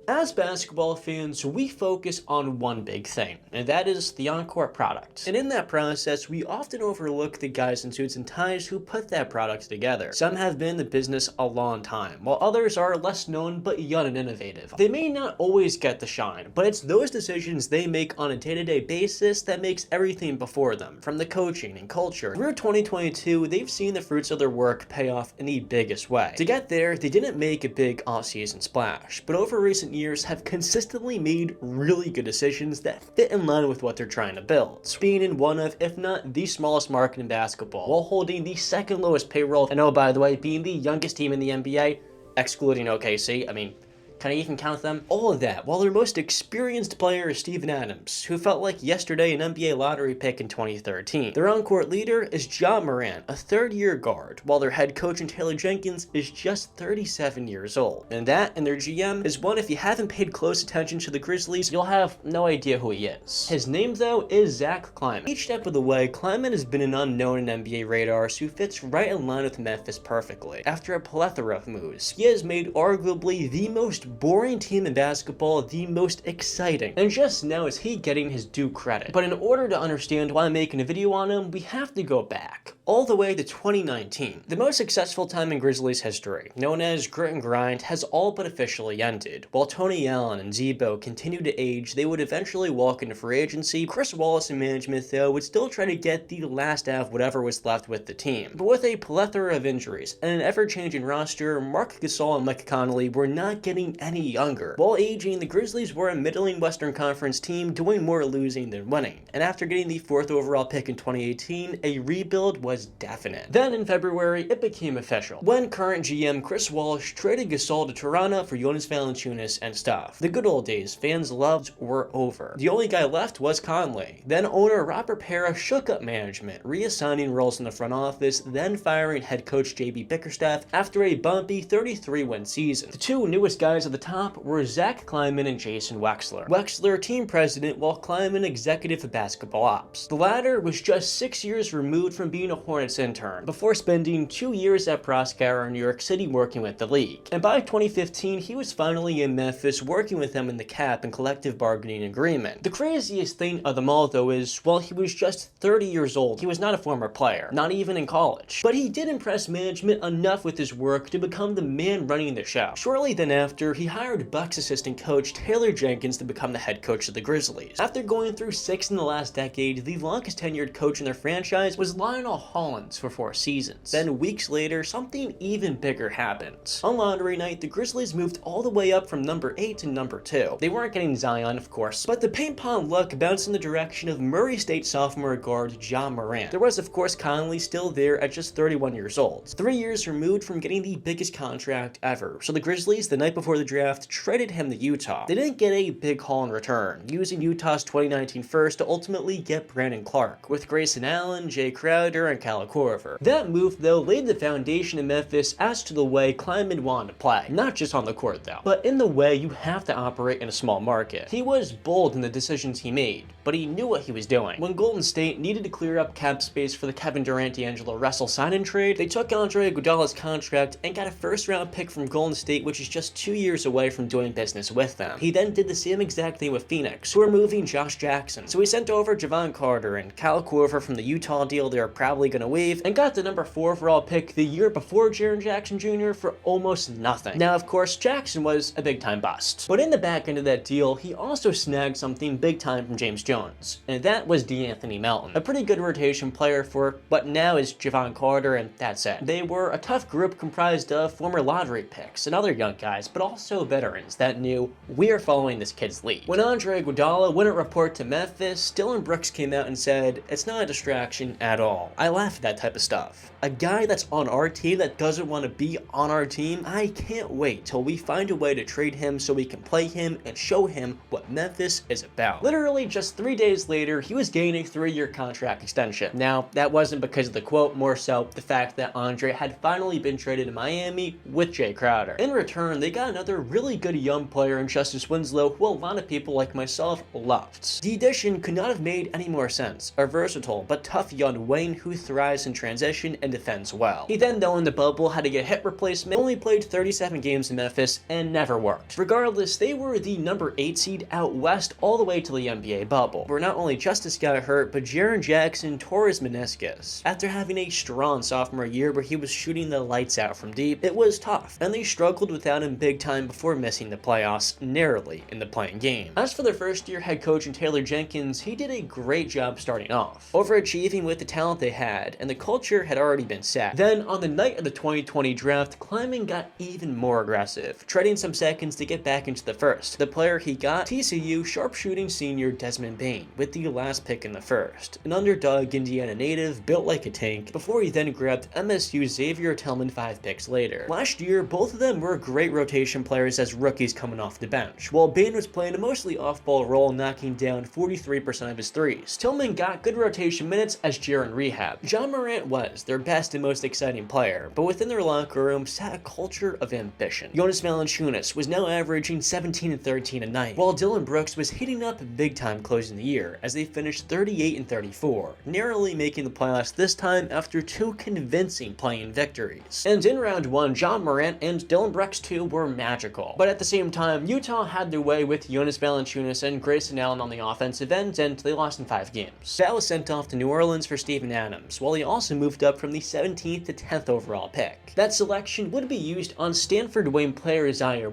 As basketball fans, we focus on one big thing, and that is the on-court product. And in that process, we often overlook the guys in suits and ties who put that product together. Some have been in the business a long time, while others are less known but young and innovative. They may not always get the shine, but it's those decisions they make on a day-to-day basis that makes everything before them, from the coaching and culture. Through 2022, they've seen the fruits of their work pay off in the biggest way. To get there, they didn't make a big off-season splash, but over recent years have consistently made really good decisions that fit in line with what they're trying to build, being in one of, if not the smallest market in basketball, while holding the second lowest payroll, and oh, by the way, being the youngest team in the NBA, excluding OKC. I mean, can I even count them? All of that, while their most experienced player is Steven Adams, who felt like yesterday an NBA lottery pick in 2013. Their on-court leader is Ja Morant, a third-year guard, while their head coach and Taylor Jenkins is just 37 years old. And that, and their GM, is one if you haven't paid close attention to the Grizzlies, you'll have no idea who he is. His name, though, is Zach Kleiman. Each step of the way, Kleiman has been an unknown in NBA radars who fits right in line with Memphis perfectly. After a plethora of moves, he has made arguably the most boring team in basketball the most exciting, and just now is he getting his due credit. But in order to understand why I'm making a video on him, we have to go back all the way to 2019. The most successful time in Grizzlies history, known as grit and grind, has all but officially ended. While Tony Allen and Zebo continued to age, they would eventually walk into free agency. Chris Wallace and management, though, would still try to get the last out of whatever was left with the team. But with a plethora of injuries and an ever-changing roster, Mark Gasol and Mike Conley were not getting any younger. While aging, the Grizzlies were a middling Western Conference team doing more losing than winning. And after getting the 4th overall pick in 2018, a rebuild was definite. Then in February, it became official, when current GM Chris Walsh traded Gasol to Toronto for Jonas Valanciunas and stuff. The good old days fans loved were over. The only guy left was Conley. Then owner Robert Pera shook up management, reassigning roles in the front office, then firing head coach JB Bickerstaff after a bumpy 33-win season. The two newest guys at the top were Zach Kleiman and Jason Wexler. Wexler team president, while Kleiman executive of basketball ops. The latter was just 6 years removed from being a Hornets intern, before spending 2 years at Proskauer in New York City working with the league. And by 2015, he was finally in Memphis working with them in the cap and collective bargaining agreement. The craziest thing of them all, though, is while he was just 30 years old, he was not a former player, not even in college. But he did impress management enough with his work to become the man running the show. Shortly then after, he hired Bucks assistant coach Taylor Jenkins to become the head coach of the Grizzlies. After going through 6 in the last decade, the longest tenured coach in their franchise was Lionel Hollins for 4 seasons. Then weeks later, something even bigger happened. On lottery night, the Grizzlies moved all the way up from number 8 to number 2. They weren't getting Zion, of course, but the paint pong luck bounced in the direction of Murray State sophomore guard Ja Morant. There was, of course, Conley still there at just 31 years old, 3 years removed from getting the biggest contract ever. So the Grizzlies, the night before the draft, traded him to Utah. They didn't get a big haul in return, using Utah's 2019 first to ultimately get Brandon Clark, with Grayson Allen, Jay Crowder, and Kyle Korver. That move, though, laid the foundation in Memphis as to the way Kleiman wanted to play. Not just on the court, though, but in the way you have to operate in a small market. He was bold in the decisions he made, but he knew what he was doing. When Golden State needed to clear up cap space for the Kevin Durant-D'Angelo Russell sign-in trade, they took Andre Iguodala's contract and got a first-round pick from Golden State, which is just 2 years away from doing business with them. He then did the same exact thing with Phoenix, who were moving Josh Jackson. So he sent over Javon Carter and Kyle Korver from the Utah deal they were probably going to waive, and got the number 4 overall pick the year before Jaren Jackson Jr. for almost nothing. Now, of course, Jackson was a big-time bust, but in the back end of that deal, he also snagged something big-time from James Jones, and that was D'Anthony Melton, a pretty good rotation player for what now is Javon Carter, and that's it. They were a tough group comprised of former lottery picks and other young guys, but also veterans that knew, we're following this kid's lead. When Andre Iguodala wouldn't report to Memphis, Dillon Brooks came out and said, it's not a distraction at all. I laugh at that type of stuff. A guy that's on our team that doesn't want to be on our team, I can't wait till we find a way to trade him so we can play him and show him what Memphis is about. Literally just 3 days later, he was getting a 3-year contract extension. Now, that wasn't because of the quote, more so the fact that Andre had finally been traded to Miami with Jay Crowder. In return, they got another another really good young player in Justice Winslow who a lot of people like myself loved. The addition could not have made any more sense. A versatile but tough young wing who thrives in transition and defends well. He then, though in the bubble, had to get hip replacement, only played 37 games in Memphis and never worked. Regardless, they were the number 8 seed out west all the way to the NBA bubble, where not only Justice got hurt, but Jaren Jackson tore his meniscus. After having a strong sophomore year where he was shooting the lights out from deep, it was tough, and they struggled without him big time before missing the playoffs narrowly in the playing game. As for their first year head coach in Taylor Jenkins, he did a great job starting off, overachieving with the talent they had, and the culture had already been set. Then, on the night of the 2020 draft, Kleiman got even more aggressive, trading some seconds to get back into the first. The player he got, TCU sharpshooting senior Desmond Bane, with the last pick in the first, an underdog Indiana native built like a tank, before he then grabbed MSU's Ziaire 5 picks later. Last year, both of them were great rotation players as rookies coming off the bench, while Bane was playing a mostly off-ball role, knocking down 43% of his threes. Tillman got good rotation minutes as Jaren rehab. Ja Morant was their best and most exciting player, but within their locker room sat a culture of ambition. Jonas Valanciunas was now averaging 17 and 13 a night, while Dillon Brooks was heating up big time closing the year as they finished 38 and 34, narrowly making the playoffs this time after 2 convincing play-in victories. And in round 1, Ja Morant and Dillon Brooks too were magical. But at the same time, Utah had their way with Jonas Valanciunas and Grayson Allen on the offensive end, and they lost in 5 games. That was sent off to New Orleans for Steven Adams, while he also moved up from the 17th to 10th overall pick. That selection would be used on Stanford Wayne player Ziaire.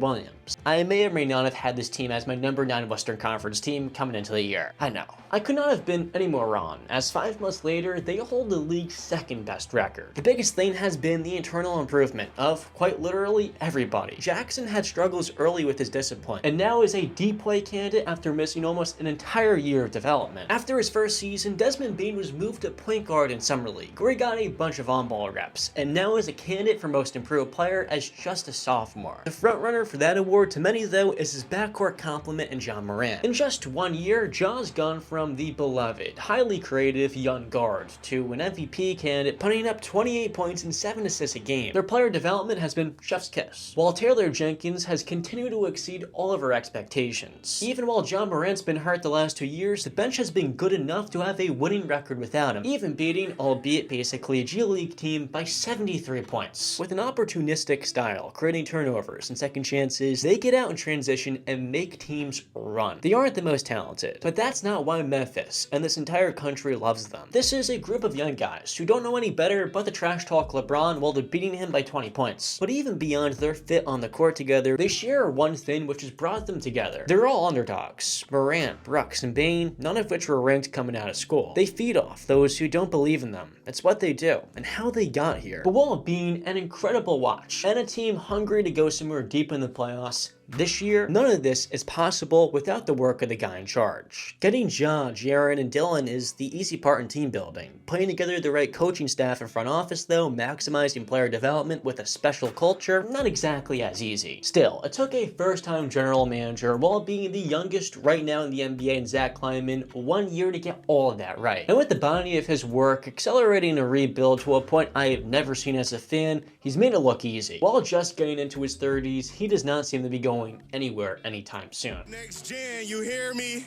I may or may not have had this team as my number 9 Western Conference team coming into the year. I know. I could not have been any more wrong, as 5 months later, they hold the league's 2nd best record. The biggest thing has been the internal improvement of, quite literally, everybody. Jackson had struggles early with his discipline, and now is a deep play candidate after missing almost an entire year of development. After his first season, Desmond Bane was moved to point guard in Summer League, where he got a bunch of on-ball reps, and now is a candidate for most improved player as just a sophomore. The frontrunner for that award to many, though, is his backcourt complement in Ja Morant. In just 1 year, Ja's gone from the beloved, highly creative young guard to an MVP candidate, putting up 28 points and 7 assists a game. Their player development has been chef's kiss, while Taylor Jenkins has continued to exceed all of our expectations. Even while Ja Morant's been hurt the last 2 years, the bench has been good enough to have a winning record without him, even beating, albeit basically a G League team, by 73 points. With an opportunistic style, creating turnovers and second chances, they get out in transition and make teams run. They aren't the most talented, but that's not why Memphis and this entire country loves them. This is a group of young guys who don't know any better but to trash talk LeBron while they're beating him by 20 points. But even beyond their fit on the court together, they share one thing which has brought them together. They're all underdogs. Morant, Brooks, and Bane, none of which were ranked coming out of school. They feed off those who don't believe in them. It's what they do, and how they got here. But while being an incredible watch, and a team hungry to go somewhere deep in the playoffs, this year, none of this is possible without the work of the guy in charge. Getting Ja, Jaren, and Dillon is the easy part in team building. Putting together the right coaching staff and front office, though, maximizing player development with a special culture, not exactly as easy. Still, it took a first-time general manager, while being the youngest right now in the NBA in Zach Kleiman, 1 year to get all of that right. And with the body of his work accelerating a rebuild to a point I have never seen as a fan, he's made it look easy. While just getting into his 30s, he does not seem to be going anywhere anytime soon. Next gen, you hear me?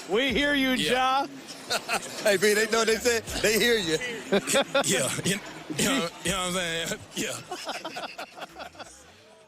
We hear you, Ja. Hey, B, they know they said they hear you. Yeah, you know what I'm saying? Yeah.